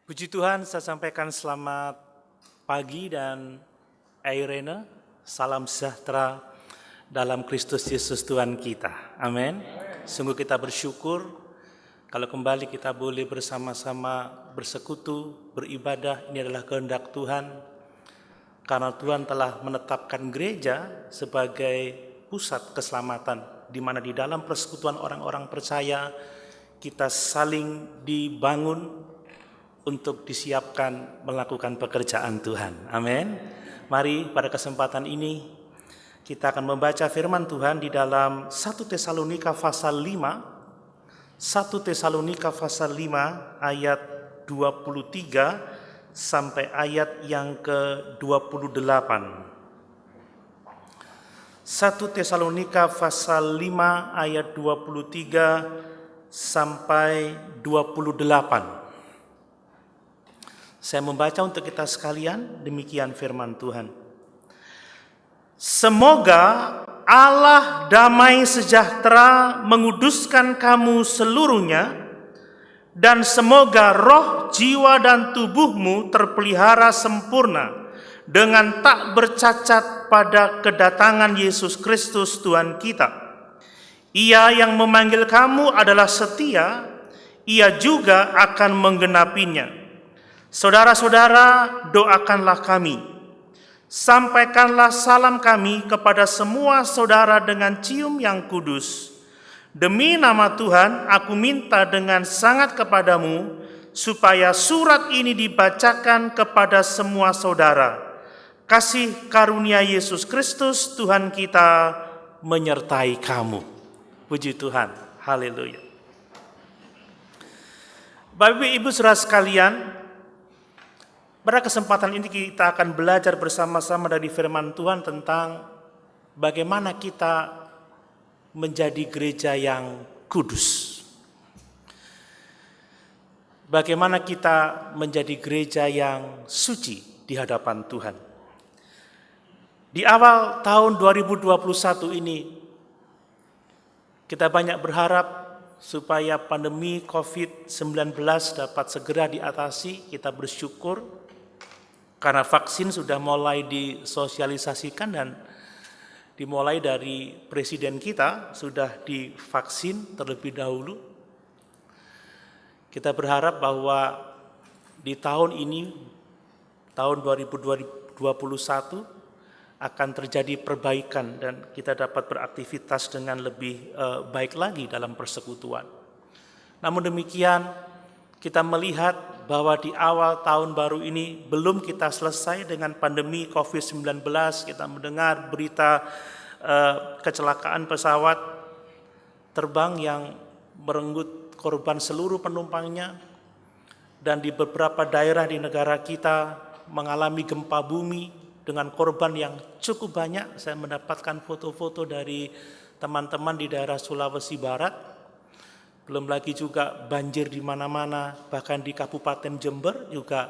Puji Tuhan, saya sampaikan selamat pagi dan Airena, salam sejahtera dalam Kristus Yesus Tuhan kita. Amin. Sungguh kita bersyukur kalau kembali kita boleh bersama-sama bersekutu, beribadah. Ini adalah kehendak Tuhan, karena Tuhan telah menetapkan gereja sebagai pusat keselamatan, di mana di dalam persekutuan orang-orang percaya kita saling dibangun untuk disiapkan melakukan pekerjaan Tuhan. Amin. Mari pada kesempatan ini kita akan membaca firman Tuhan di dalam 1 Tesalonika pasal 5. 1 Tesalonika pasal 5 ayat 23 sampai ayat yang ke-28. 1 Tesalonika pasal 5 ayat 23 sampai 28. Saya membaca untuk kita sekalian, demikian firman Tuhan. Semoga Allah damai sejahtera menguduskan kamu seluruhnya, dan semoga roh, jiwa, dan tubuhmu terpelihara sempurna dengan tak bercacat pada kedatangan Yesus Kristus Tuhan kita. Ia yang memanggil kamu adalah setia, ia juga akan menggenapinya. Saudara-saudara, doakanlah kami. Sampaikanlah salam kami kepada semua saudara dengan cium yang kudus. Demi nama Tuhan, aku minta dengan sangat kepadamu, supaya surat ini dibacakan kepada semua saudara. Kasih karunia Yesus Kristus Tuhan kita menyertai kamu. Puji Tuhan. Haleluya. Bapak Ibu saudara sekalian, pada kesempatan ini kita akan belajar bersama-sama dari firman Tuhan tentang bagaimana kita menjadi gereja yang kudus. Bagaimana kita menjadi gereja yang suci di hadapan Tuhan. Di awal tahun 2021 ini, kita banyak berharap supaya pandemi COVID-19 dapat segera diatasi. Kita bersyukur karena vaksin sudah mulai disosialisasikan dan dimulai dari presiden kita sudah divaksin terlebih dahulu. Kita berharap bahwa di tahun ini, tahun 2021, akan terjadi perbaikan dan kita dapat beraktivitas dengan lebih baik lagi dalam persekutuan. Namun demikian, kita melihat bahwa di awal tahun baru ini belum kita selesai dengan pandemi COVID-19. Kita mendengar berita kecelakaan pesawat terbang yang merenggut korban seluruh penumpangnya, dan di beberapa daerah di negara kita mengalami gempa bumi dengan korban yang cukup banyak. Saya mendapatkan foto-foto dari teman-teman di daerah Sulawesi Barat. Belum lagi juga banjir di mana-mana, bahkan di Kabupaten Jember juga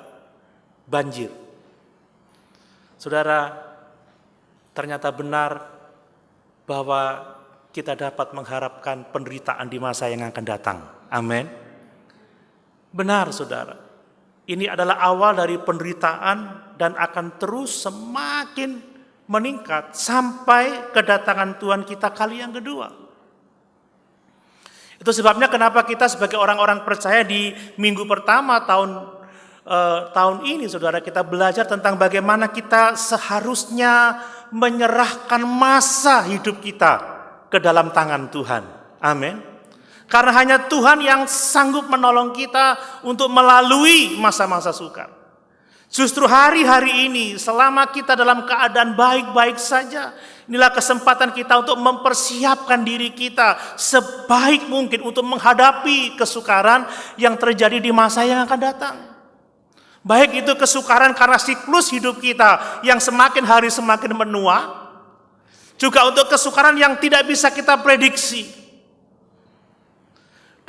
banjir. Saudara, ternyata benar bahwa kita dapat mengharapkan penderitaan di masa yang akan datang. Amin. Benar, saudara. Ini adalah awal dari penderitaan dan akan terus semakin meningkat sampai kedatangan Tuhan kita kali yang kedua. Itu sebabnya kenapa kita sebagai orang-orang percaya di minggu pertama tahun ini, saudara, kita belajar tentang bagaimana kita seharusnya menyerahkan masa hidup kita ke dalam tangan Tuhan. Amin. Karena hanya Tuhan yang sanggup menolong kita untuk melalui masa-masa sukar. Justru hari-hari ini, selama kita dalam keadaan baik-baik saja, inilah kesempatan kita untuk mempersiapkan diri kita sebaik mungkin untuk menghadapi kesukaran yang terjadi di masa yang akan datang. Baik itu kesukaran karena siklus hidup kita yang semakin hari semakin menua, juga untuk kesukaran yang tidak bisa kita prediksi.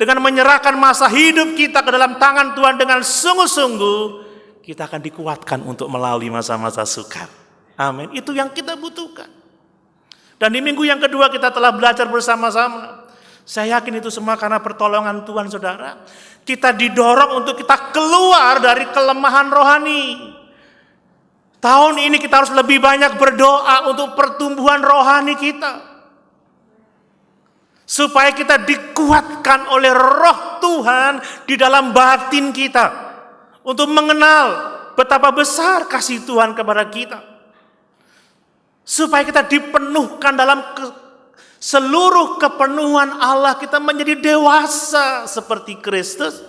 Dengan menyerahkan masa hidup kita ke dalam tangan Tuhan dengan sungguh-sungguh, kita akan dikuatkan untuk melalui masa-masa sukar. Amin. Itu yang kita butuhkan. Dan di minggu yang kedua kita telah belajar bersama-sama Saya yakin itu semua karena pertolongan Tuhan, saudara. Kita didorong untuk kita keluar dari kelemahan rohani. Tahun ini kita harus lebih banyak berdoa untuk pertumbuhan rohani kita. Supaya kita dikuatkan oleh roh Tuhan di dalam batin kita. Untuk mengenal betapa besar kasih Tuhan kepada kita. Supaya kita dipenuhkan dalam seluruh kepenuhan Allah, kita menjadi dewasa seperti Kristus.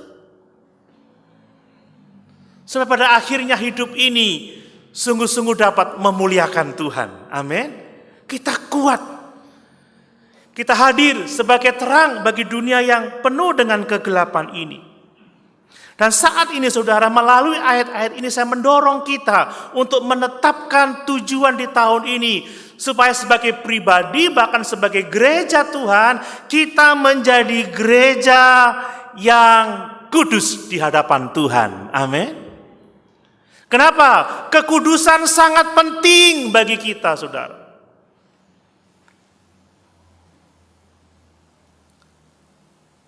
Supaya pada akhirnya hidup ini sungguh-sungguh dapat memuliakan Tuhan. Amin. Kita kuat. Kita hadir sebagai terang bagi dunia yang penuh dengan kegelapan ini. Dan saat ini saudara, melalui ayat-ayat ini saya mendorong kita untuk menetapkan tujuan di tahun ini. Supaya sebagai pribadi, bahkan sebagai gereja Tuhan, kita menjadi gereja yang kudus di hadapan Tuhan. Amin. Kenapa? Kekudusan sangat penting bagi kita, saudara.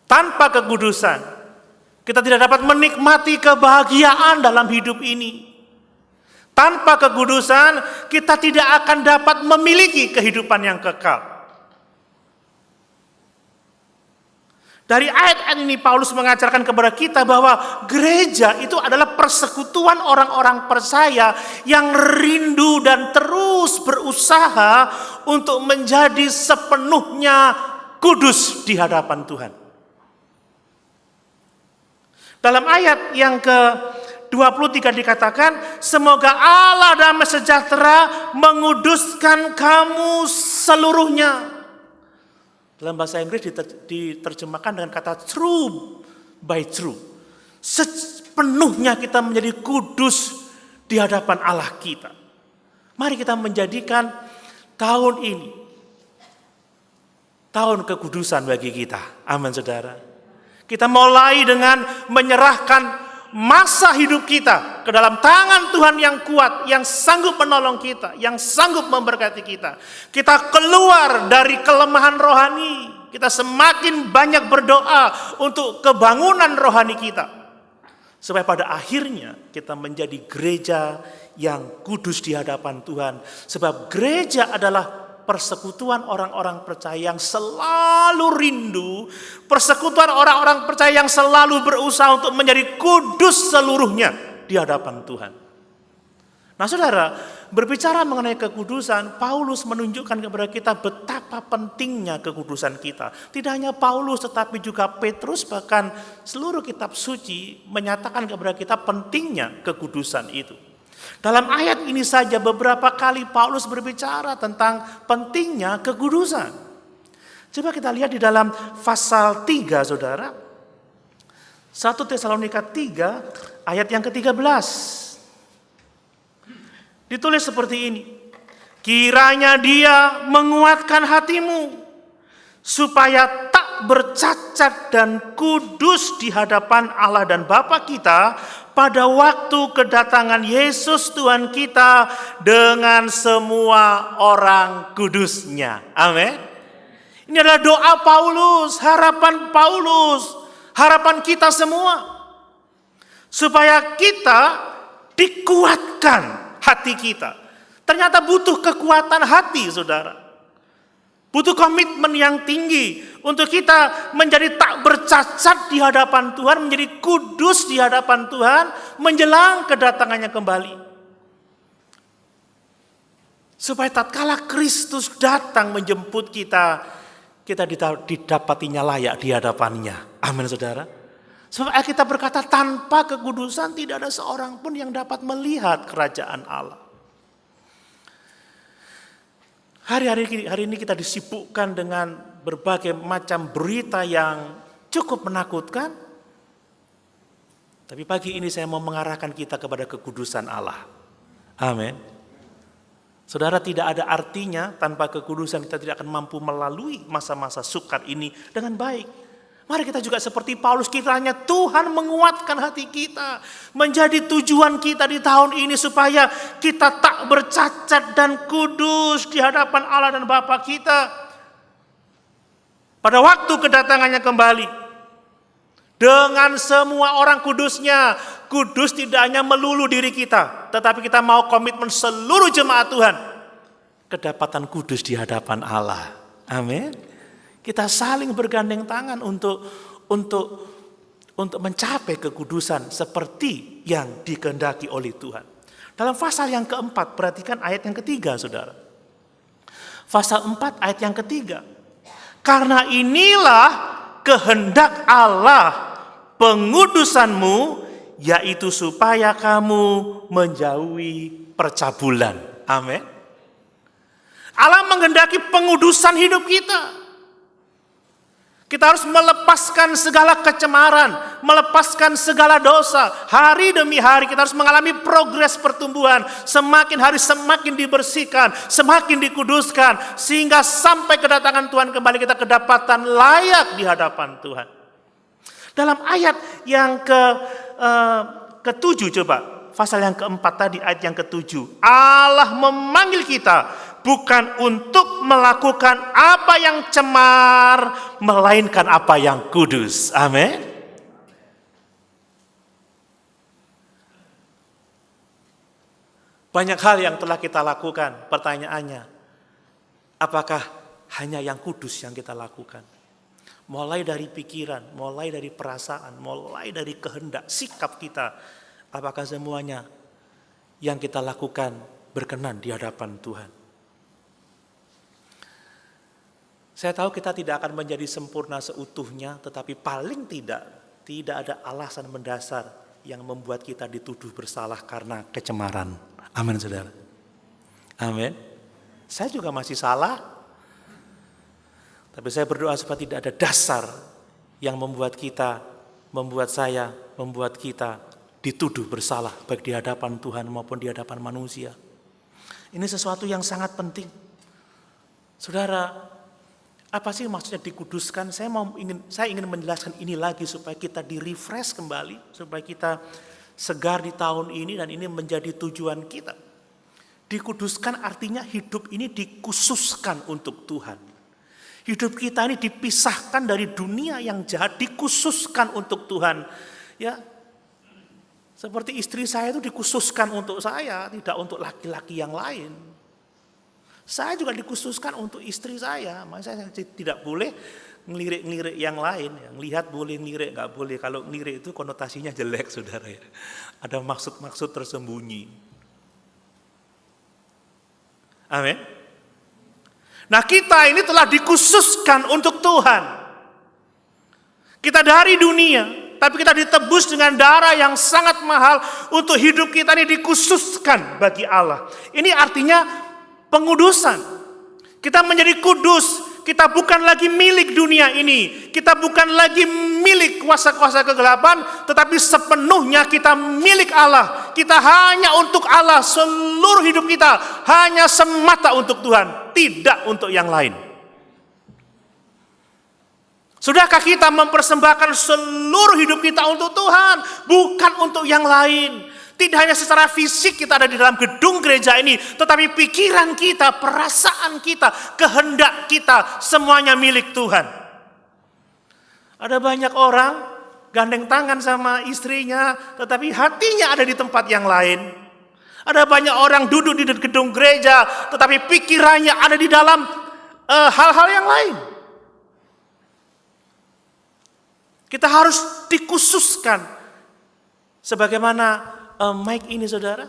Tanpa kekudusan, kita tidak dapat menikmati kebahagiaan dalam hidup ini. Tanpa kekudusan, kita tidak akan dapat memiliki kehidupan yang kekal. Dari ayat-ayat ini Paulus mengajarkan kepada kita bahwa gereja itu adalah persekutuan orang-orang percaya yang rindu dan terus berusaha untuk menjadi sepenuhnya kudus di hadapan Tuhan. Dalam ayat yang ke-23 dikatakan, semoga Allah damai sejahtera menguduskan kamu seluruhnya. Dalam bahasa Inggris diterjemahkan dengan kata true by true. Sepenuhnya kita menjadi kudus di hadapan Allah kita. Mari kita menjadikan tahun ini tahun kekudusan bagi kita. Amin, saudara. Kita mulai dengan menyerahkan masa hidup kita ke dalam tangan Tuhan yang kuat, yang sanggup menolong kita, yang sanggup memberkati kita. Kita keluar dari kelemahan rohani. Kita semakin banyak berdoa untuk kebangunan rohani kita. Supaya pada akhirnya kita menjadi gereja yang kudus di hadapan Tuhan. Sebab gereja adalah persekutuan orang-orang percaya yang selalu rindu, persekutuan orang-orang percaya yang selalu berusaha untuk menjadi kudus seluruhnya di hadapan Tuhan. Nah, saudara, berbicara mengenai kekudusan, Paulus menunjukkan kepada kita betapa pentingnya kekudusan kita. Tidak hanya Paulus, tetapi juga Petrus, bahkan seluruh kitab suci menyatakan kepada kita pentingnya kekudusan itu. Dalam ayat ini saja beberapa kali Paulus berbicara tentang pentingnya kekudusan. Coba kita lihat di dalam pasal 3, saudara. 1 Tesalonika 3 ayat yang ke-13. Ditulis seperti ini. Kiranya Dia menguatkan hatimu supaya tak bercacat dan kudus di hadapan Allah dan Bapa kita pada waktu kedatangan Yesus Tuhan kita dengan semua orang kudusnya. Amin. Ini adalah doa Paulus, harapan kita semua. Supaya kita dikuatkan hati kita. Ternyata butuh kekuatan hati, saudara. Butuh komitmen yang tinggi untuk kita menjadi tak bercacat di hadapan Tuhan, menjadi kudus di hadapan Tuhan, menjelang kedatangannya kembali. Supaya tatkala Kristus datang menjemput kita, kita didapatinya layak di hadapannya. Amin, saudara. Sebab Alkitab berkata, tanpa kekudusan tidak ada seorang pun yang dapat melihat kerajaan Allah. Hari ini kita disibukkan dengan berbagai macam berita yang cukup menakutkan. Tapi pagi ini saya mau mengarahkan kita kepada kekudusan Allah. Amin. Saudara, tidak ada artinya tanpa kekudusan kita tidak akan mampu melalui masa-masa sukar ini dengan baik. Mari kita juga seperti Paulus, kiranya Tuhan menguatkan hati kita. Menjadi tujuan kita di tahun ini supaya kita tak bercacat dan kudus di hadapan Allah dan Bapa kita. pada waktu kedatangannya kembali, dengan semua orang kudusnya. Kudus tidak hanya melulu diri kita, tetapi kita mau komitmen seluruh jemaat Tuhan. Kedapatan kudus di hadapan Allah. Amin. Kita saling bergandeng tangan untuk mencapai kekudusan seperti yang dikehendaki oleh Tuhan. Dalam pasal yang keempat, perhatikan ayat yang ketiga, saudara. Pasal 4 ayat yang ketiga. Karena inilah kehendak Allah pengudusanmu, yaitu supaya kamu menjauhi percabulan. Amin. Allah menghendaki pengudusan hidup kita. Kita harus melepaskan segala kecemaran, melepaskan segala dosa. Hari demi hari kita harus mengalami progres pertumbuhan. Semakin hari semakin dibersihkan, semakin dikuduskan. Sehingga sampai kedatangan Tuhan kembali kita kedapatan layak di hadapan Tuhan. Dalam ayat yang ketujuh, coba. Pasal yang keempat tadi, ayat yang ketujuh. Allah memanggil kita bukan untuk melakukan apa yang cemar, melainkan apa yang kudus. Amin. Banyak hal yang telah kita lakukan. Pertanyaannya, apakah hanya yang kudus yang kita lakukan? Mulai dari pikiran, mulai dari perasaan, mulai dari kehendak, sikap kita. Apakah semuanya yang kita lakukan berkenan di hadapan Tuhan? Saya tahu kita tidak akan menjadi sempurna seutuhnya, tetapi paling tidak ada alasan mendasar yang membuat kita dituduh bersalah karena kecemaran. Amin, saudara. Amin. Saya juga masih salah, tapi saya berdoa supaya tidak ada dasar yang membuat kita dituduh bersalah, baik di hadapan Tuhan maupun di hadapan manusia. Ini sesuatu yang sangat penting. Saudara, apa sih maksudnya dikuduskan? Saya ingin menjelaskan ini lagi supaya kita di-refresh kembali, supaya kita segar di tahun ini dan ini menjadi tujuan kita. Dikuduskan artinya hidup ini dikhususkan untuk Tuhan. Hidup kita ini dipisahkan dari dunia yang jahat, dikhususkan untuk Tuhan. Ya, seperti istri saya itu dikhususkan untuk saya, tidak untuk laki-laki yang lain. Saya juga dikhususkan untuk istri saya, makanya saya tidak boleh ngelirik-ngelirik yang lain. Yang lihat boleh, ngelirik nggak boleh. Kalau ngelirik itu konotasinya jelek, saudara ya. Ada maksud-maksud tersembunyi. Amin. Nah, kita ini telah dikhususkan untuk Tuhan. Kita dari dunia, tapi kita ditebus dengan darah yang sangat mahal untuk hidup kita ini dikhususkan bagi Allah. Ini artinya pengudusan. Kita menjadi kudus. Kita bukan lagi milik dunia ini. Kita bukan lagi milik kuasa-kuasa kegelapan. Tetapi sepenuhnya kita milik Allah. Kita hanya untuk Allah. Seluruh hidup kita hanya semata untuk Tuhan. Tidak untuk yang lain. Sudahkah kita mempersembahkan seluruh hidup kita untuk Tuhan? Bukan untuk yang lain. Tidak hanya secara fisik kita ada di dalam gedung gereja ini, tetapi pikiran kita, perasaan kita, kehendak kita, semuanya milik Tuhan. Ada banyak orang gandeng tangan sama istrinya, tetapi hatinya ada di tempat yang lain. Ada banyak orang duduk di gedung gereja, tetapi pikirannya ada di dalam hal-hal yang lain. Kita harus dikhususkan. Sebagaimana mic ini, saudara,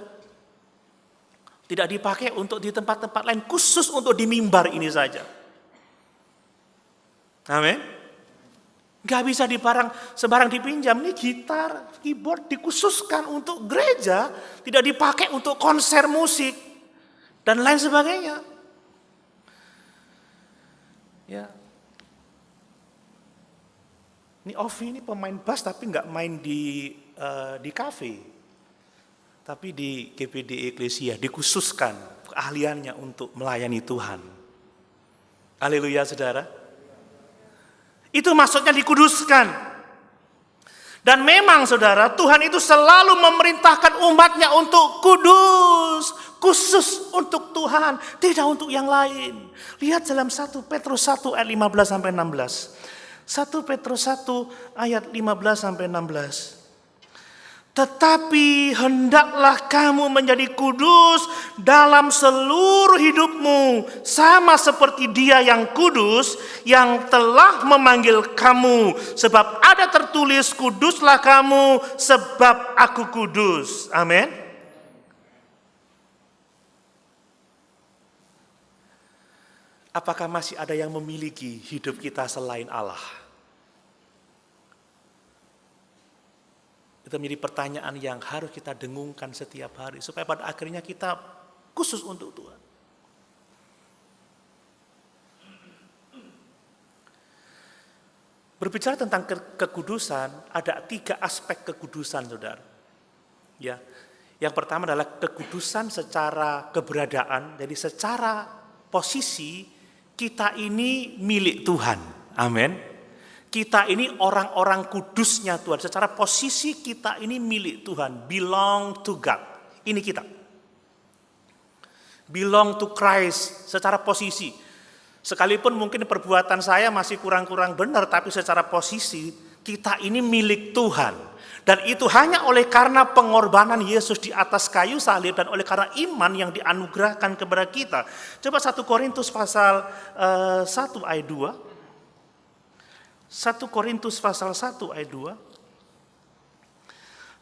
tidak dipakai untuk di tempat-tempat lain, khusus untuk di mimbar ini saja. Amin. Gak bisa sembarang dipinjam. Ini gitar, keyboard dikhususkan untuk gereja, tidak dipakai untuk konser musik dan lain sebagainya. Ya. Ini Ovi ini pemain bass tapi nggak main di kafe. Tapi di GPD Eklesia dikhususkan keahliannya untuk melayani Tuhan. Haleluya, saudara. Itu maksudnya dikuduskan. Dan memang, saudara, Tuhan itu selalu memerintahkan umatnya untuk kudus. khusus untuk Tuhan, tidak untuk yang lain. Lihat dalam 1 Petrus 1 ayat 15 sampai 16. 1 Petrus 1 ayat 15 sampai 16. Tetapi hendaklah kamu menjadi kudus dalam seluruh hidupmu, sama seperti Dia yang kudus yang telah memanggil kamu. Sebab ada tertulis, kuduslah kamu sebab aku kudus. Amin. Apakah masih ada yang memiliki hidup kita selain Allah? Itu menjadi pertanyaan yang harus kita dengungkan setiap hari, supaya pada akhirnya kita khusus untuk Tuhan. Berbicara tentang kekudusan, ada 3 aspek kekudusan, saudara. Ya, yang pertama adalah kekudusan secara keberadaan, jadi secara posisi kita ini milik Tuhan. Amin. Kita ini orang-orang kudusnya Tuhan. Secara posisi kita ini milik Tuhan. Belong to God. Ini kita. Belong to Christ secara posisi. Sekalipun mungkin perbuatan saya masih kurang-kurang benar, tapi secara posisi kita ini milik Tuhan. Dan itu hanya oleh karena pengorbanan Yesus di atas kayu salib dan oleh karena iman yang dianugerahkan kepada kita. Coba 1 Korintus pasal 1 ayat 2. 1 Korintus pasal 1 ayat 2.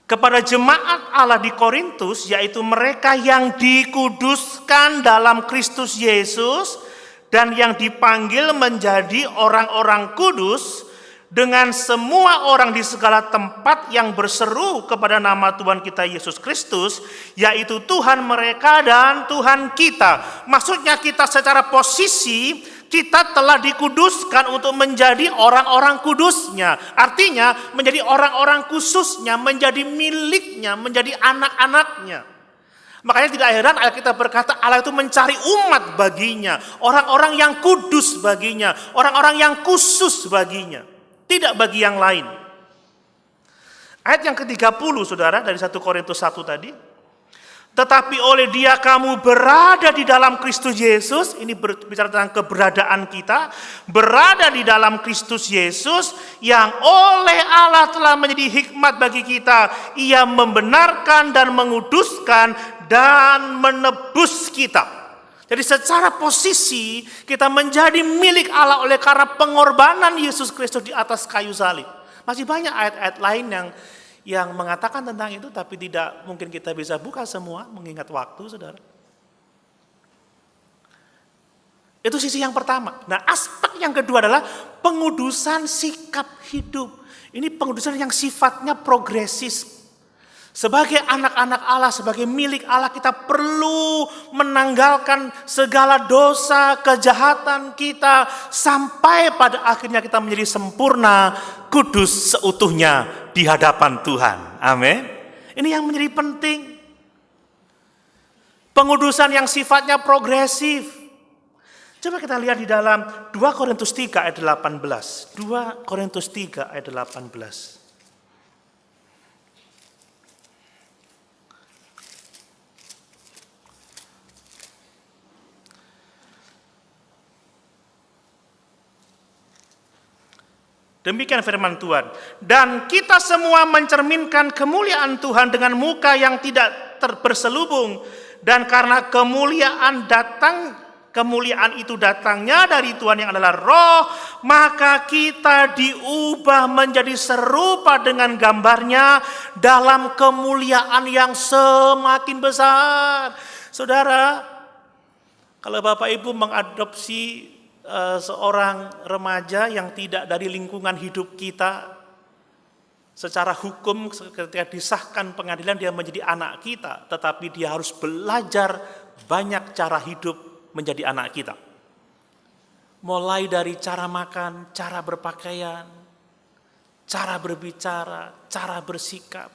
Kepada jemaat Allah di Korintus, yaitu mereka yang dikuduskan dalam Kristus Yesus dan yang dipanggil menjadi orang-orang kudus, dengan semua orang di segala tempat yang berseru kepada nama Tuhan kita Yesus Kristus, yaitu Tuhan mereka dan Tuhan kita. Maksudnya kita secara posisi kita telah dikuduskan untuk menjadi orang-orang kudusnya. Artinya menjadi orang-orang khususnya, menjadi miliknya, menjadi anak-anaknya. Makanya tidak heran Alkitab berkata Allah itu mencari umat baginya. Orang-orang yang kudus baginya. Orang-orang yang khusus baginya. Tidak bagi yang lain. Ayat yang ke-30 saudara dari 1 Korintus 1 tadi. Tetapi oleh Dia kamu berada di dalam Kristus Yesus. Ini berbicara tentang keberadaan kita. Berada di dalam Kristus Yesus yang oleh Allah telah menjadi hikmat bagi kita. Ia membenarkan dan menguduskan dan menebus kita. Jadi secara posisi kita menjadi milik Allah oleh karena pengorbanan Yesus Kristus di atas kayu salib. Masih banyak ayat-ayat lain yang mengatakan tentang itu, tapi tidak mungkin kita bisa buka semua mengingat waktu, saudara. Itu sisi yang pertama. Nah, aspek yang kedua adalah pengudusan sikap hidup. Ini pengudusan yang sifatnya progresif. Sebagai anak-anak Allah, sebagai milik Allah, kita perlu menanggalkan segala dosa, kejahatan kita, sampai pada akhirnya kita menjadi sempurna, kudus seutuhnya di hadapan Tuhan. Amin. Ini yang menjadi penting. Pengudusan yang sifatnya progresif. Coba kita lihat di dalam 2 Korintus 3 ayat 18. 2 Korintus 3 ayat 18. Demikian firman Tuhan. Dan kita semua mencerminkan kemuliaan Tuhan dengan muka yang tidak berselubung. Dan karena kemuliaan itu datangnya dari Tuhan yang adalah Roh, maka kita diubah menjadi serupa dengan gambarnya dalam kemuliaan yang semakin besar. Saudara, kalau Bapak Ibu mengadopsi seorang remaja yang tidak dari lingkungan hidup kita, secara hukum ketika disahkan pengadilan dia menjadi anak kita, tetapi dia harus belajar banyak cara hidup menjadi anak kita. Mulai dari cara makan, cara berpakaian, cara berbicara, cara bersikap.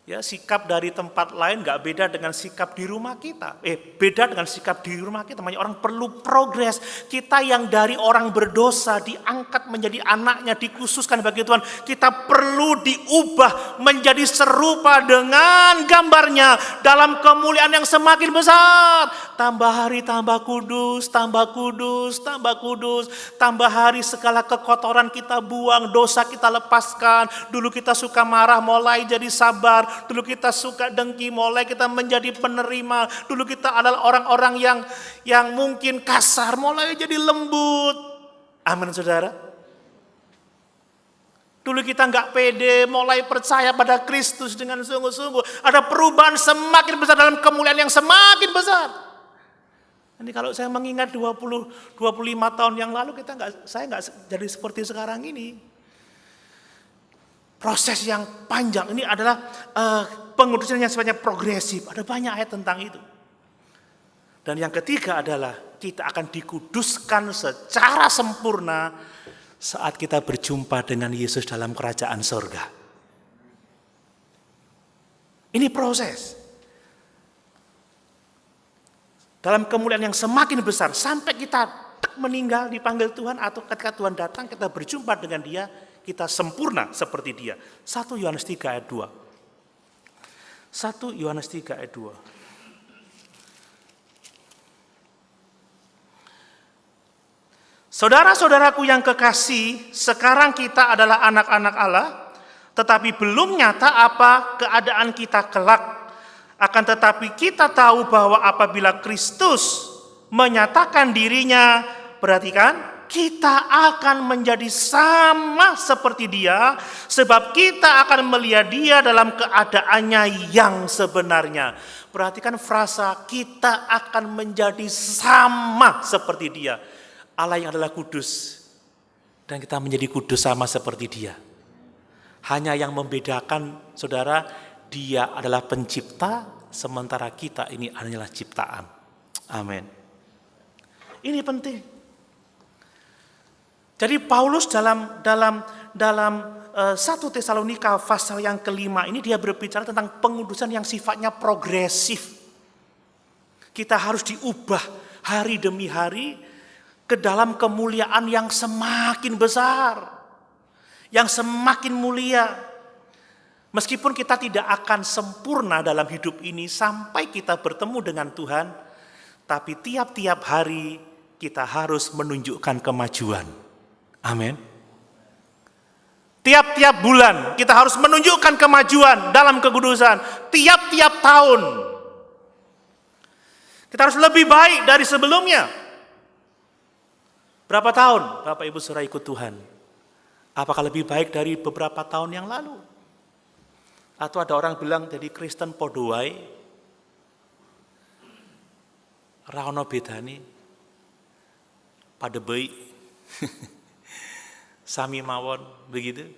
Ya, sikap dari tempat lain nggak beda dengan sikap di rumah kita. Beda dengan sikap di rumah kita. Makanya orang perlu progres. Kita yang dari orang berdosa diangkat menjadi anaknya, dikhususkan bagi Tuhan. Kita perlu diubah menjadi serupa dengan gambarnya dalam kemuliaan yang semakin besar. Tambah hari tambah kudus, tambah kudus, tambah kudus. Tambah hari segala kekotoran kita buang, dosa kita lepaskan. Dulu kita suka marah, mulai jadi sabar. Dulu kita suka dengki, mulai kita menjadi penerima. Dulu kita adalah orang-orang yang mungkin kasar, mulai jadi lembut. Amin, saudara. Dulu kita nggak pede, mulai percaya pada Kristus dengan sungguh-sungguh. Ada perubahan semakin besar dalam kemuliaan yang semakin besar. Ini kalau saya mengingat 25 tahun yang lalu, saya nggak jadi seperti sekarang ini. Proses yang panjang ini adalah pengudusan yang sifatnya progresif. Ada banyak ayat tentang itu. Dan yang ketiga adalah kita akan dikuduskan secara sempurna saat kita berjumpa dengan Yesus dalam kerajaan sorga. Ini proses. Dalam kemuliaan yang semakin besar sampai kita meninggal dipanggil Tuhan, atau ketika Tuhan datang kita berjumpa dengan Dia, kita sempurna seperti Dia. 1 Yohanes 3 ayat 2. 1 Yohanes 3 ayat 2. Saudara-saudaraku yang kekasih, sekarang kita adalah anak-anak Allah, tetapi belum nyata apa keadaan kita kelak. Akan tetapi kita tahu bahwa apabila Kristus menyatakan dirinya, perhatikan, kita akan menjadi sama seperti Dia, sebab kita akan melihat Dia dalam keadaannya yang sebenarnya. Perhatikan frasa, kita akan menjadi sama seperti Dia. Allah yang adalah kudus, dan kita menjadi kudus sama seperti Dia. Hanya yang membedakan, saudara, Dia adalah pencipta, sementara kita ini hanyalah ciptaan. Amin. Ini penting. Jadi Paulus dalam 1 Tesalonika pasal yang kelima ini dia berbicara tentang pengudusan yang sifatnya progresif. Kita harus diubah hari demi hari ke dalam kemuliaan yang semakin besar, yang semakin mulia. Meskipun kita tidak akan sempurna dalam hidup ini sampai kita bertemu dengan Tuhan, tapi tiap-tiap hari kita harus menunjukkan kemajuan. Amin. Tiap-tiap bulan kita harus menunjukkan kemajuan dalam kekudusan. Tiap-tiap tahun kita harus lebih baik dari sebelumnya. Berapa tahun Bapak Ibu Saudara ikut Tuhan? Apakah lebih baik dari beberapa tahun yang lalu? Atau ada orang bilang jadi Kristen podo wae, ra ono bedane, pada baik. Sami mawon, begitu.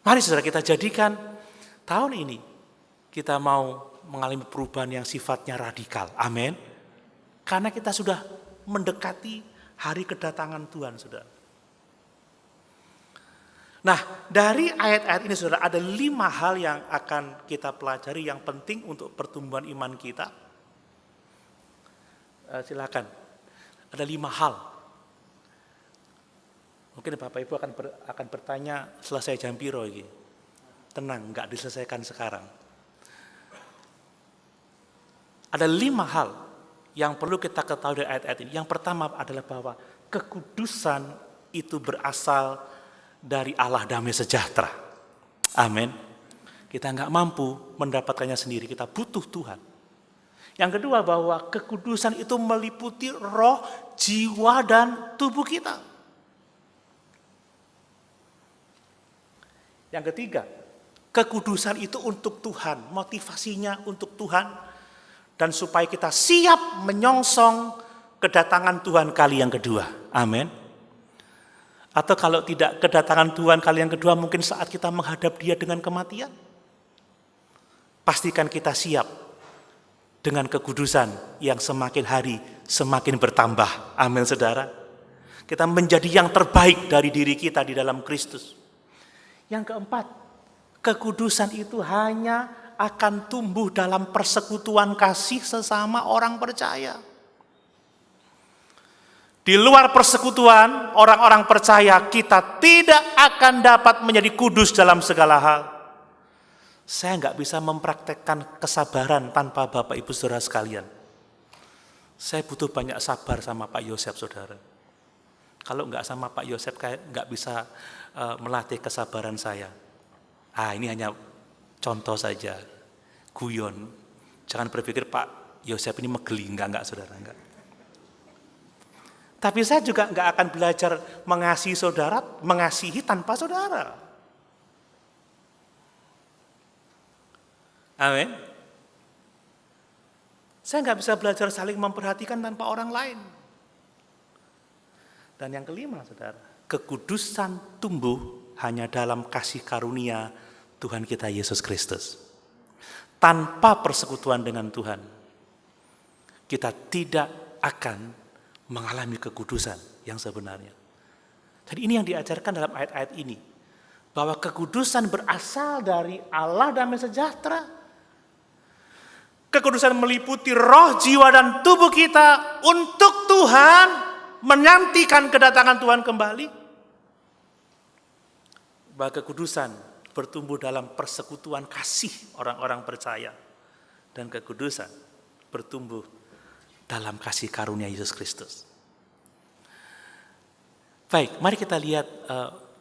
Mari saudara kita jadikan tahun ini kita mau mengalami perubahan yang sifatnya radikal. Amin. Karena kita sudah mendekati hari kedatangan Tuhan, saudara. Nah, dari ayat-ayat ini saudara, ada 5 hal yang akan kita pelajari yang penting untuk pertumbuhan iman kita. Silakan. Ada 5 hal. Mungkin Bapak Ibu akan bertanya, selesai jam piro ini? Tenang, enggak diselesaikan sekarang. Ada 5 hal yang perlu kita ketahui dari ayat-ayat ini. Yang pertama adalah bahwa kekudusan itu berasal dari Allah damai sejahtera. Amin. Kita enggak mampu mendapatkannya sendiri, kita butuh Tuhan. Yang kedua, bahwa kekudusan itu meliputi roh, jiwa, dan tubuh kita. Yang ketiga, kekudusan itu untuk Tuhan, motivasinya untuk Tuhan, dan supaya kita siap menyongsong kedatangan Tuhan kali yang kedua. Amin. Atau kalau tidak kedatangan Tuhan kali yang kedua, mungkin saat kita menghadap Dia dengan kematian. Pastikan kita siap dengan kekudusan yang semakin hari semakin bertambah. Amin, saudara. Kita menjadi yang terbaik dari diri kita di dalam Kristus. Yang keempat, kekudusan itu hanya akan tumbuh dalam persekutuan kasih sesama orang percaya. Di luar persekutuan orang-orang percaya, kita tidak akan dapat menjadi kudus dalam segala hal. Saya nggak bisa mempraktekkan kesabaran tanpa Bapak Ibu Saudara sekalian. Saya butuh banyak sabar sama Pak Yosef, saudara. Kalau nggak sama Pak Yosef, nggak bisa melatih kesabaran saya. Ini hanya contoh saja, guyon. Jangan berpikir Pak Yosef ini megeli, enggak saudara, enggak. Tapi saya juga enggak akan belajar mengasihi saudara, mengasihi tanpa saudara. Amin. Saya enggak bisa belajar saling memperhatikan tanpa orang lain. Dan yang kelima, saudara, kekudusan tumbuh hanya dalam kasih karunia Tuhan kita Yesus Kristus. Tanpa persekutuan dengan Tuhan, kita tidak akan mengalami kekudusan yang sebenarnya. Jadi ini yang diajarkan dalam ayat-ayat ini, bahwa kekudusan berasal dari Allah damai sejahtera. Kekudusan meliputi roh, jiwa, dan tubuh kita untuk Tuhan, menantikan kedatangan Tuhan kembali. Bahwa kekudusan bertumbuh dalam persekutuan kasih orang-orang percaya. Dan kekudusan bertumbuh dalam kasih karunia Yesus Kristus. Baik, mari kita lihat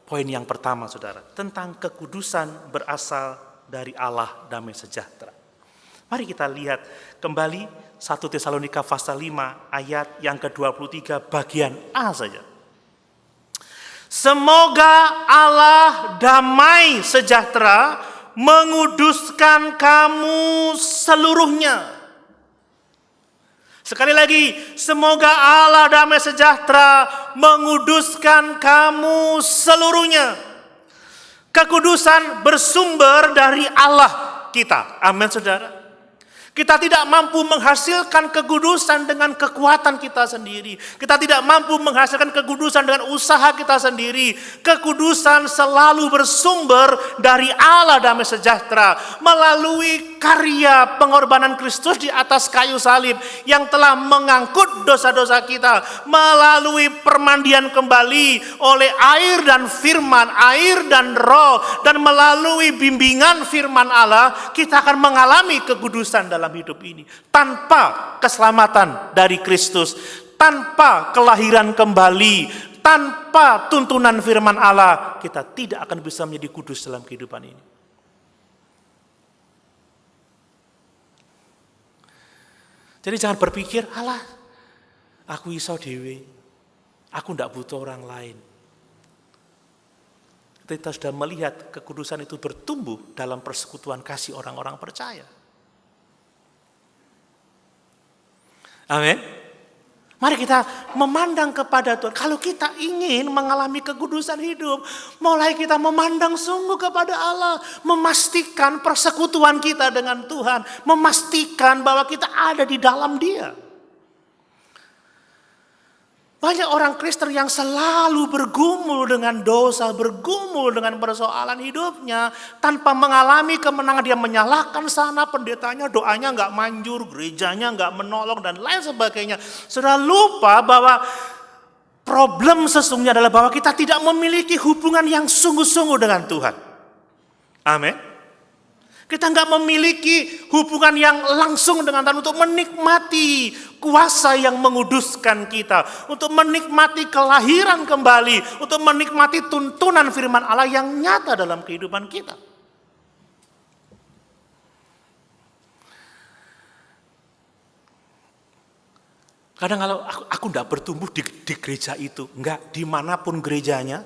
poin yang pertama, saudara. Tentang kekudusan berasal dari Allah damai sejahtera. Mari kita lihat kembali 1 Tesalonika pasal 5 ayat yang ke-23 bagian A saja. Semoga Allah damai sejahtera menguduskan kamu seluruhnya. Sekali lagi, semoga Allah damai sejahtera menguduskan kamu seluruhnya. Kekudusan bersumber dari Allah kita. Amin, saudara. Kita tidak mampu menghasilkan kekudusan dengan kekuatan kita sendiri. Kita tidak mampu menghasilkan kekudusan dengan usaha kita sendiri. Kekudusan selalu bersumber dari Allah damai sejahtera melalui karya pengorbanan Kristus di atas kayu salib yang telah mengangkut dosa-dosa kita, melalui permandian kembali oleh air dan firman, air dan roh, dan melalui bimbingan firman Allah, kita akan mengalami kekudusan dalam hidup ini. Tanpa keselamatan dari Kristus, tanpa kelahiran kembali, tanpa tuntunan firman Allah, kita tidak akan bisa menjadi kudus dalam kehidupan ini. Jadi jangan berpikir, alah, aku iso dewe, aku tidak butuh orang lain. Kita sudah melihat kekudusan itu bertumbuh dalam persekutuan kasih orang-orang percaya. Amin. Mari kita memandang kepada Tuhan. Kalau kita ingin mengalami kekudusan hidup, mulai kita memandang sungguh kepada Allah, memastikan persekutuan kita dengan Tuhan, memastikan bahwa kita ada di dalam Dia. Banyak orang Kristen yang selalu bergumul dengan dosa, bergumul dengan persoalan hidupnya, tanpa mengalami kemenangan. Dia menyalahkan sana, pendetanya doanya nggak manjur, gerejanya nggak menolong, dan lain sebagainya. Sudah lupa bahwa problem sesungguhnya adalah bahwa kita tidak memiliki hubungan yang sungguh-sungguh dengan Tuhan. Amin. Kita nggak memiliki hubungan yang langsung dengan Tuhan untuk menikmati kuasa yang menguduskan kita, untuk menikmati kelahiran kembali, untuk menikmati tuntunan firman Allah yang nyata dalam kehidupan kita. Kadang kalau aku enggak bertumbuh di gereja itu, enggak, dimanapun gerejanya.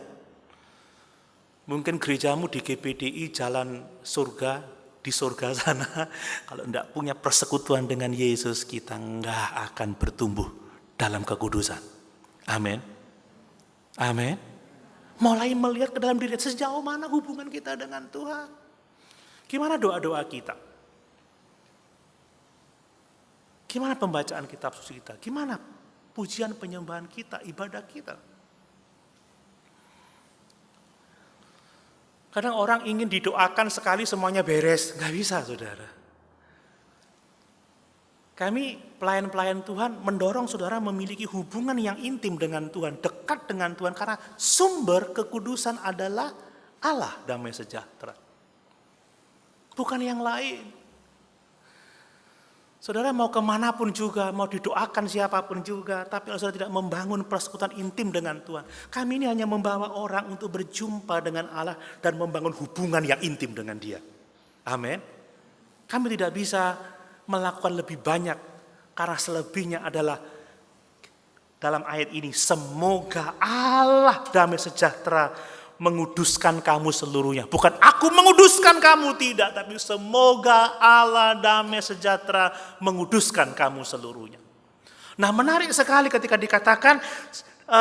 Mungkin gerejamu di GPDI Jalan Surga, di surga sana, kalau enggak punya persekutuan dengan Yesus, kita enggak akan bertumbuh dalam kekudusan. Amin. Amin. Mulai melihat ke dalam diri, sejauh mana hubungan kita dengan Tuhan. Gimana doa-doa kita? Gimana pembacaan kitab suci kita? Gimana pujian penyembahan kita, ibadah kita? Kadang orang ingin didoakan sekali semuanya beres. Nggak bisa, saudara. Kami pelayan-pelayan Tuhan mendorong saudara memiliki hubungan yang intim dengan Tuhan, dekat dengan Tuhan, karena sumber kekudusan adalah Allah damai sejahtera. Bukan yang lain. Saudara mau kemanapun juga, mau didoakan siapapun juga, tapi kalau saudara tidak membangun persekutuan intim dengan Tuhan, kami ini hanya membawa orang untuk berjumpa dengan Allah dan membangun hubungan yang intim dengan Dia. Amin. Kami tidak bisa melakukan lebih banyak, karena selebihnya adalah dalam ayat ini, semoga Allah damai sejahtera menguduskan kamu seluruhnya. Bukan aku menguduskan kamu, tidak, tapi semoga Allah damai sejahtera menguduskan kamu seluruhnya. Nah, menarik sekali ketika dikatakan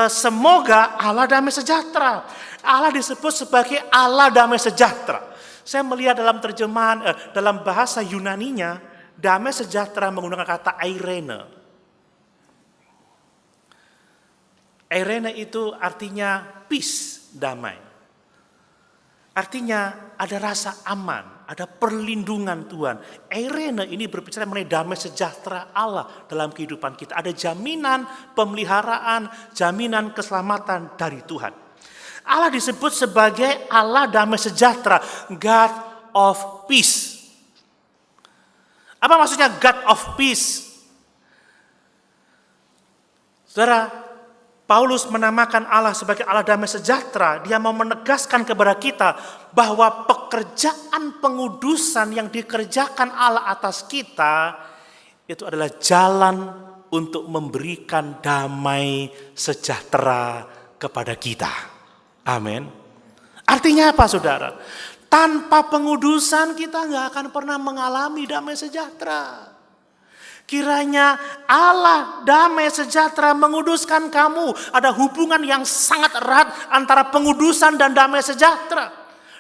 semoga Allah damai sejahtera. Allah disebut sebagai Allah damai sejahtera. Saya melihat dalam terjemahan dalam bahasa Yunaninya, damai sejahtera menggunakan kata eirene. Eirene itu artinya peace, damai. Artinya ada rasa aman, ada perlindungan Tuhan. Eirene ini berbicara mengenai damai sejahtera Allah dalam kehidupan kita. Ada jaminan pemeliharaan, jaminan keselamatan dari Tuhan. Allah disebut sebagai Allah damai sejahtera, God of peace. Apa maksudnya God of peace? Saudara, Paulus menamakan Allah sebagai Allah damai sejahtera. Dia mau menegaskan kepada kita bahwa pekerjaan pengudusan yang dikerjakan Allah atas kita itu adalah jalan untuk memberikan damai sejahtera kepada kita. Amin. Artinya apa, saudara? Tanpa pengudusan kita nggak akan pernah mengalami damai sejahtera. Kiranya Allah damai sejahtera menguduskan kamu. Ada hubungan yang sangat erat antara pengudusan dan damai sejahtera.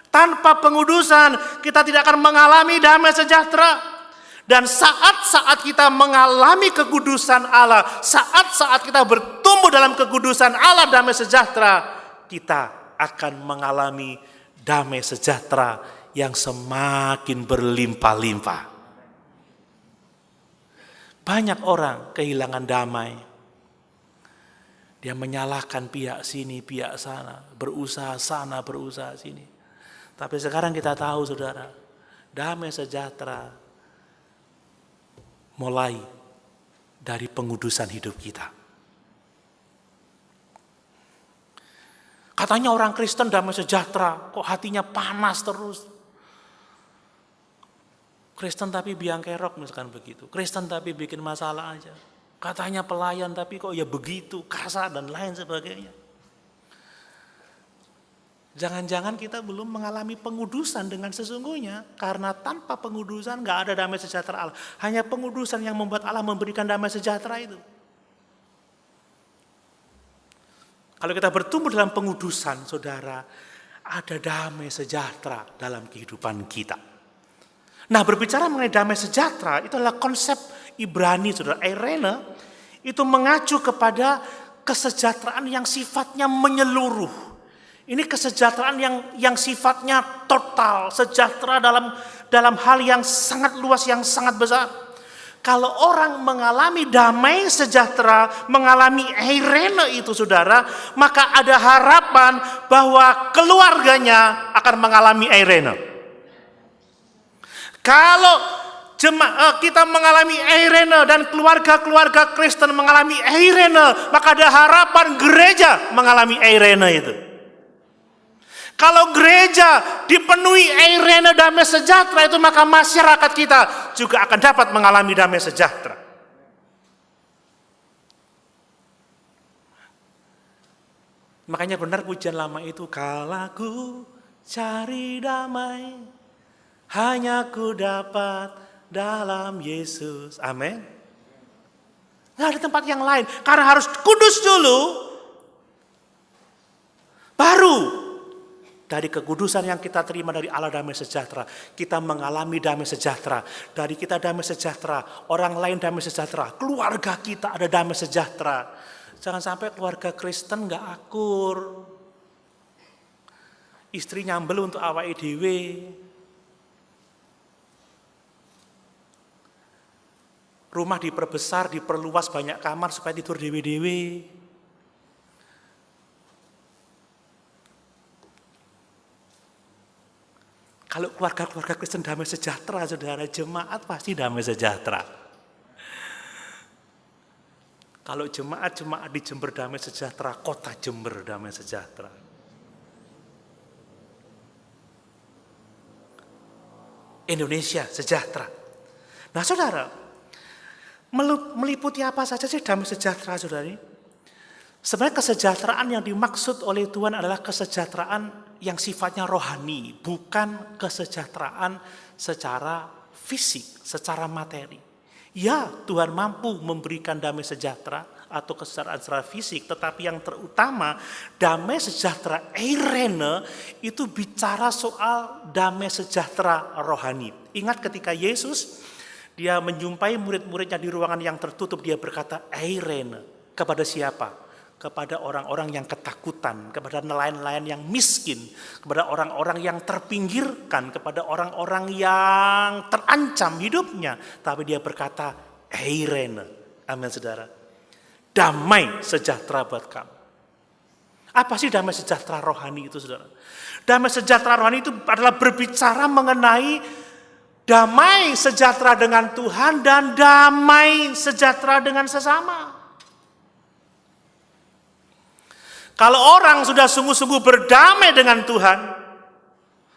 Tanpa pengudusan kita tidak akan mengalami damai sejahtera. Dan saat-saat kita mengalami kekudusan Allah, saat-saat kita bertumbuh dalam kekudusan Allah damai sejahtera, kita akan mengalami damai sejahtera yang semakin berlimpah-limpah. Banyak orang kehilangan damai. Dia menyalahkan pihak sini, pihak sana, berusaha sana, berusaha sini. Tapi sekarang kita tahu, saudara, damai sejahtera mulai dari pengudusan hidup kita. Katanya orang Kristen damai sejahtera, kok hatinya panas terus. Kristen tapi biang kerok misalkan begitu. Kristen tapi bikin masalah aja. Katanya pelayan tapi kok ya begitu, kasar dan lain sebagainya. Jangan-jangan kita belum mengalami pengudusan dengan sesungguhnya. Karena tanpa pengudusan gak ada damai sejahtera Allah. Hanya pengudusan yang membuat Allah memberikan damai sejahtera itu. Kalau kita bertumbuh dalam pengudusan, saudara, ada damai sejahtera dalam kehidupan kita. Nah, berbicara mengenai damai sejahtera, itu adalah konsep Ibrani, saudara. Eirene itu mengacu kepada kesejahteraan yang sifatnya menyeluruh. Ini kesejahteraan yang sifatnya total, sejahtera dalam hal yang sangat luas, yang sangat besar. Kalau orang mengalami damai sejahtera, mengalami eirene itu, saudara, maka ada harapan bahwa keluarganya akan mengalami eirene. Kalau kita mengalami eirene dan keluarga-keluarga Kristen mengalami eirene, maka ada harapan gereja mengalami eirene itu. Kalau gereja dipenuhi eirene damai sejahtera itu, maka masyarakat kita juga akan dapat mengalami damai sejahtera. Makanya benar pujian lama itu, kalau ku cari damai, hanya ku dapat dalam Yesus. Amin. Nggak ada tempat yang lain. Karena harus kudus dulu. Baru dari kekudusan yang kita terima dari Allah damai sejahtera, kita mengalami damai sejahtera. Dari kita damai sejahtera, orang lain damai sejahtera, keluarga kita ada damai sejahtera. Jangan sampai keluarga Kristen nggak akur. Istri nyambel untuk awake dhewe. Rumah diperbesar, diperluas banyak kamar supaya tidur dewe-dewe. Kalau keluarga-keluarga Kristen damai sejahtera, saudara, jemaat pasti damai sejahtera. Kalau jemaat-jemaat di Jember damai sejahtera, kota Jember damai sejahtera. Indonesia sejahtera. Nah, saudara, meliputi apa saja sih damai sejahtera, saudara? Sebenarnya kesejahteraan yang dimaksud oleh Tuhan adalah kesejahteraan yang sifatnya rohani, bukan kesejahteraan secara fisik, secara materi. Ya, Tuhan mampu memberikan damai sejahtera atau kesejahteraan secara fisik, tetapi yang terutama damai sejahtera eirene itu bicara soal damai sejahtera rohani. Ingat ketika Yesus dia menjumpai murid-muridnya di ruangan yang tertutup, dia berkata eirene. Kepada siapa? Kepada orang-orang yang ketakutan, kepada nelayan-nelayan yang miskin, kepada orang-orang yang terpinggirkan, kepada orang-orang yang terancam hidupnya. Tapi dia berkata, eirene. Amin, saudara. Damai sejahtera buat kamu. Apa sih damai sejahtera rohani itu, saudara? Damai sejahtera rohani itu adalah berbicara mengenai damai sejahtera dengan Tuhan dan damai sejahtera dengan sesama. Kalau orang sudah sungguh-sungguh berdamai dengan Tuhan,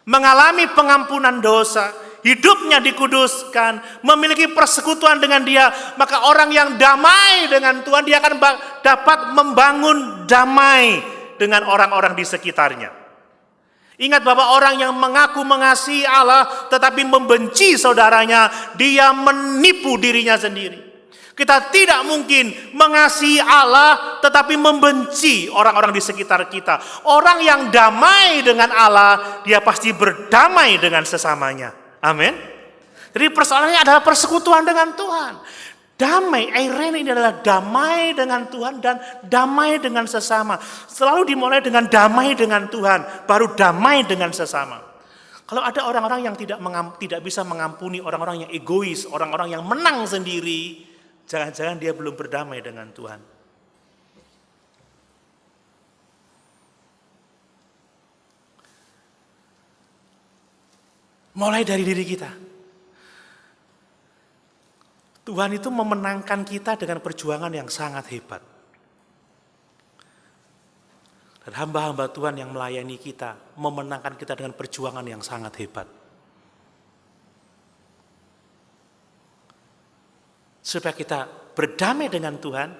mengalami pengampunan dosa, hidupnya dikuduskan, memiliki persekutuan dengan Dia, maka orang yang damai dengan Tuhan, dia akan dapat membangun damai dengan orang-orang di sekitarnya. Ingat bahwa orang yang mengaku mengasihi Allah tetapi membenci saudaranya, dia menipu dirinya sendiri. Kita tidak mungkin mengasihi Allah tetapi membenci orang-orang di sekitar kita. Orang yang damai dengan Allah, dia pasti berdamai dengan sesamanya. Amin. Jadi persoalannya adalah persekutuan dengan Tuhan. Damai, eirene ini adalah damai dengan Tuhan dan damai dengan sesama. Selalu dimulai dengan damai dengan Tuhan, baru damai dengan sesama. Kalau ada orang-orang yang tidak bisa mengampuni, orang-orang yang egois, orang-orang yang menang sendiri, jangan-jangan dia belum berdamai dengan Tuhan. Mulai dari diri kita. Tuhan itu memenangkan kita dengan perjuangan yang sangat hebat. Dan hamba-hamba Tuhan yang melayani kita, memenangkan kita dengan perjuangan yang sangat hebat. Supaya kita berdamai dengan Tuhan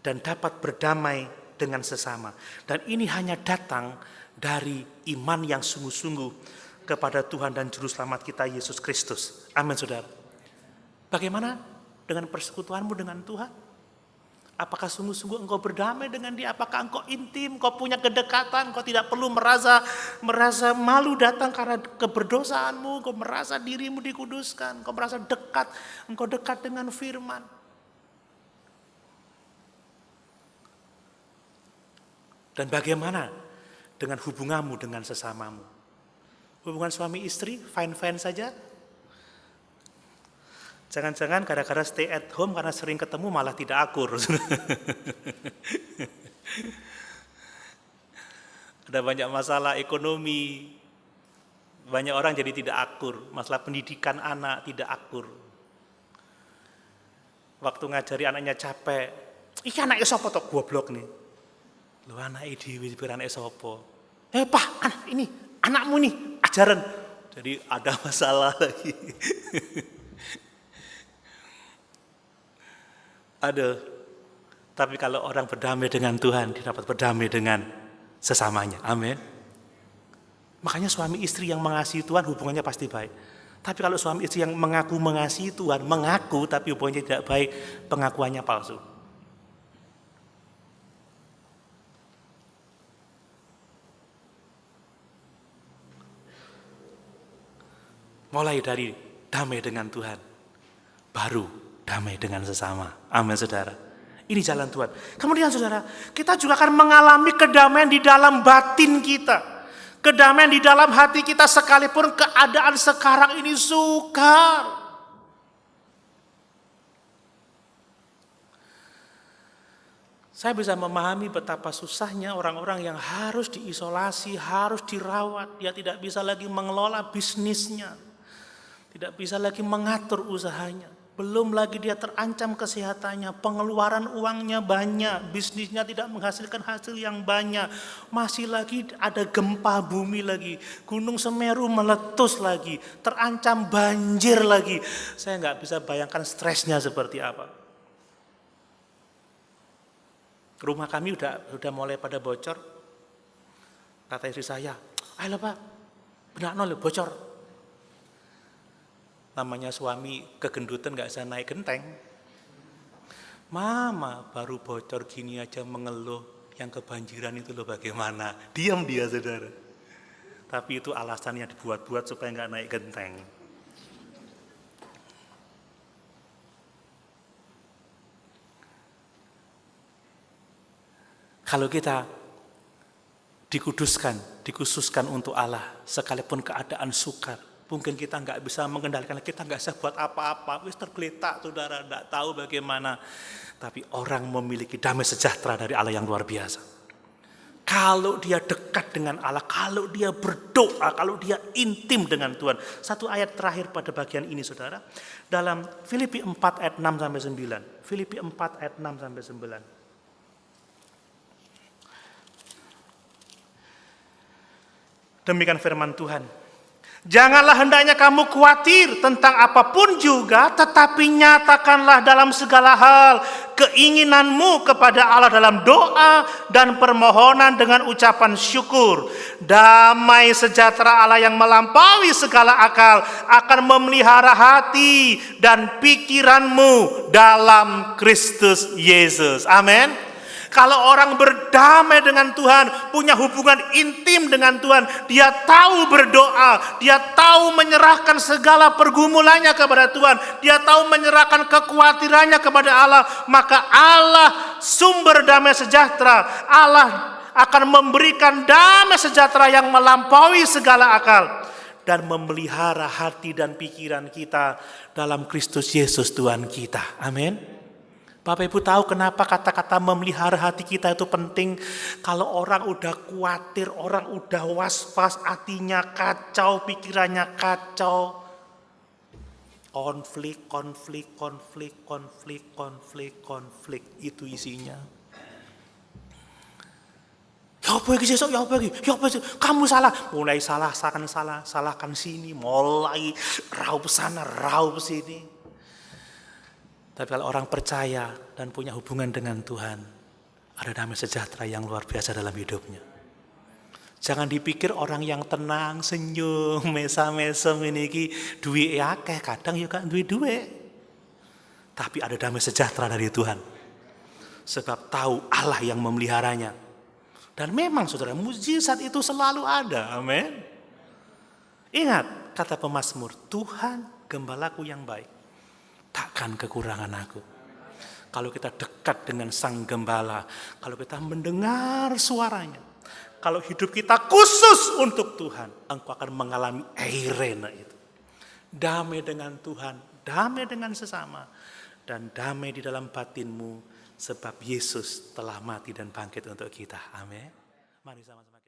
dan dapat berdamai dengan sesama. Dan ini hanya datang dari iman yang sungguh-sungguh kepada Tuhan dan Juru Selamat kita Yesus Kristus. Amin, saudara. Bagaimana dengan persekutuanmu dengan Tuhan? Apakah sungguh-sungguh engkau berdamai dengan Dia? Apakah engkau intim, engkau punya kedekatan, engkau tidak perlu merasa malu datang karena keberdosaanmu, engkau merasa dirimu dikuduskan, engkau merasa dekat, engkau dekat dengan firman. Dan bagaimana dengan hubunganmu dengan sesamamu? Hubungan suami istri fine-fine saja? Jangan-jangan gara-gara stay at home karena sering ketemu malah tidak akur. Ada banyak masalah ekonomi, banyak orang jadi tidak akur, masalah pendidikan anak tidak akur. Waktu ngajari anaknya capek, iki anaknya sapa tok goblok nih. Lho anake dhewe dipikir anake sapa? Pak, anak ini, anakmu nih, ajaran. Jadi ada masalah lagi. Aduh, tapi kalau orang berdamai dengan Tuhan, dia dapat berdamai dengan sesamanya. Amin. Makanya suami istri yang mengasihi Tuhan hubungannya pasti baik. Tapi kalau suami istri yang mengaku mengasihi Tuhan, mengaku tapi hubungannya tidak baik, pengakuannya palsu. Mulai dari damai dengan Tuhan, baru damai dengan sesama. Amin, saudara. Ini jalan Tuhan. Kemudian saudara, kita juga akan mengalami kedamaian di dalam batin kita. Kedamaian di dalam hati kita sekalipun keadaan sekarang ini sukar. Saya bisa memahami betapa susahnya orang-orang yang harus diisolasi, harus dirawat. Dia tidak bisa lagi mengelola bisnisnya. Tidak bisa lagi mengatur usahanya. Belum lagi dia terancam kesehatannya, pengeluaran uangnya banyak, bisnisnya tidak menghasilkan hasil yang banyak. Masih lagi ada gempa bumi lagi, Gunung Semeru meletus lagi, terancam banjir lagi. Saya nggak bisa bayangkan stresnya seperti apa. Rumah kami udah mulai pada bocor. Kata istri saya, ayo Pak, benar nol bocor. Namanya suami kegendutan gak bisa naik genteng. Mama baru bocor gini aja mengeluh, yang kebanjiran itu loh bagaimana. Diam dia saudara. Tapi itu alasan yang dibuat-buat supaya gak naik genteng. Kalau kita dikhususkan untuk Allah, sekalipun keadaan sukar, mungkin kita nggak bisa mengendalikan, kita nggak bisa buat apa-apa, wis tergeletak saudara, nggak tahu bagaimana. Tapi orang memiliki damai sejahtera dari Allah yang luar biasa. Kalau dia dekat dengan Allah, kalau dia berdoa, kalau dia intim dengan Tuhan. Satu ayat terakhir pada bagian ini saudara, dalam Filipi 4 ayat 6 sampai 9. Filipi 4 ayat 6 sampai 9. Demikian firman Tuhan. Janganlah hendaknya kamu khawatir tentang apapun juga, tetapi nyatakanlah dalam segala hal keinginanmu kepada Allah dalam doa dan permohonan dengan ucapan syukur. Damai sejahtera Allah yang melampaui segala akal akan memelihara hati dan pikiranmu dalam Kristus Yesus. Amin. Kalau orang berdamai dengan Tuhan, punya hubungan intim dengan Tuhan, dia tahu berdoa, dia tahu menyerahkan segala pergumulannya kepada Tuhan, dia tahu menyerahkan kekhawatirannya kepada Allah, maka Allah sumber damai sejahtera, Allah akan memberikan damai sejahtera yang melampaui segala akal dan memelihara hati dan pikiran kita dalam Kristus Yesus Tuhan kita. Amin. Bapak Ibu tahu kenapa kata-kata memelihara hati kita itu penting? Kalau orang udah khawatir, orang udah was-was, hatinya kacau, pikirannya kacau. Konflik, itu isinya. Ya apa lagi? Kamu salah. Mulai salahkan sini, mulai raup sana, raup sini. Tapi kalau orang percaya dan punya hubungan dengan Tuhan, ada damai sejahtera yang luar biasa dalam hidupnya. Jangan dipikir orang yang tenang, senyum, mesem ini duwe akeh, kadang juga duwe. Tapi ada damai sejahtera dari Tuhan. Sebab tahu Allah yang memeliharanya. Dan memang saudara, mukjizat itu selalu ada. Amin. Ingat kata pemazmur, Tuhan gembalaku yang baik, takkan kekurangan aku. Kalau kita dekat dengan Sang Gembala, kalau kita mendengar suaranya, kalau hidup kita khusus untuk Tuhan, engkau akan mengalami eirene itu. Damai dengan Tuhan, damai dengan sesama, dan damai di dalam batinmu, sebab Yesus telah mati dan bangkit untuk kita. Amin. Mari sama-sama.